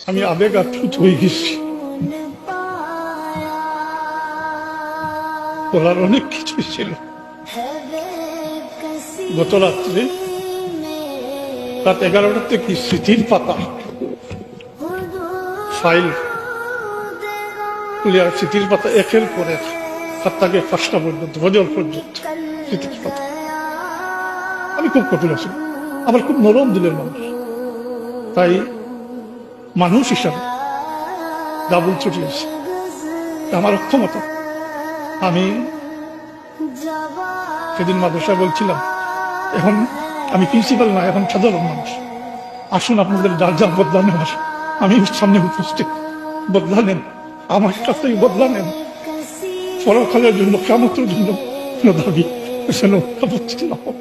আমি আবেগ আপ্লুত হয়ে গেছি। বলার অনেক কিছু ছিল। গত রাত্রে রাত 11টা থেকে স্মৃতির পাতা ফাইল খুলে স্মৃতির পাতা একের পরে 7 থেকে 5টা পর্যন্ত বজর পর্যন্ত স্মৃতির পাতা। আমি খুব কঠিন আছি, আমার খুব নরম দিলের মানুষ, তাই মানুষ হিসাবে ডাবল ছুটি আছে। আমার অক্ষমতা, আমি সেদিন মাদ্রাসায় বলছিলাম, এখন আমি প্রিন্সিপাল না, এখন সাধারণ মানুষ। আসুন আপনাদের যার যা বদলা নেওয়ার, আমি সামনে উপস্থিত, বদলা নেন, আমার কাছেই বদলা নেন। পরকালের জন্য, কিয়ামতের জন্য কোনো দাবি যেন আপত্তি না হোক।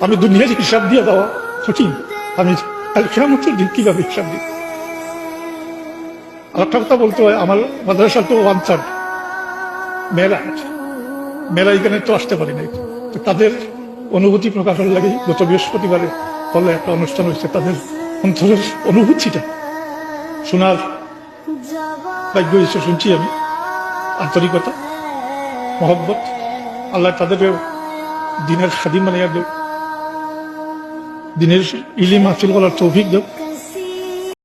আমি দুনিয়ার হিসাব দিয়ে দেওয়া কঠিন, আমি কিয়ামতের দিন কিভাবে হিসাব দিই। আর একটা কথা বলতে হয়, আমার মাদ্রাসা তো 1/3 মেয়েরা আছে, মেয়েরা এখানে তো আসতে পারি নাই, তো তাদের অনুভূতি প্রকাশের লাগে গত বৃহস্পতিবারে হলে একটা অনুষ্ঠান হয়েছে। তাদের অন্তরের অনুভূতিটা শোনার ভাগ্য হয়েছে, শুনছি আমি। আন্তরিকতা, মহব্বত, আল্লাহ তাদের দিনের খাদিম বানিয়ে দেব, দিনের ইলিম হাসিল করার তৌফিক দেব।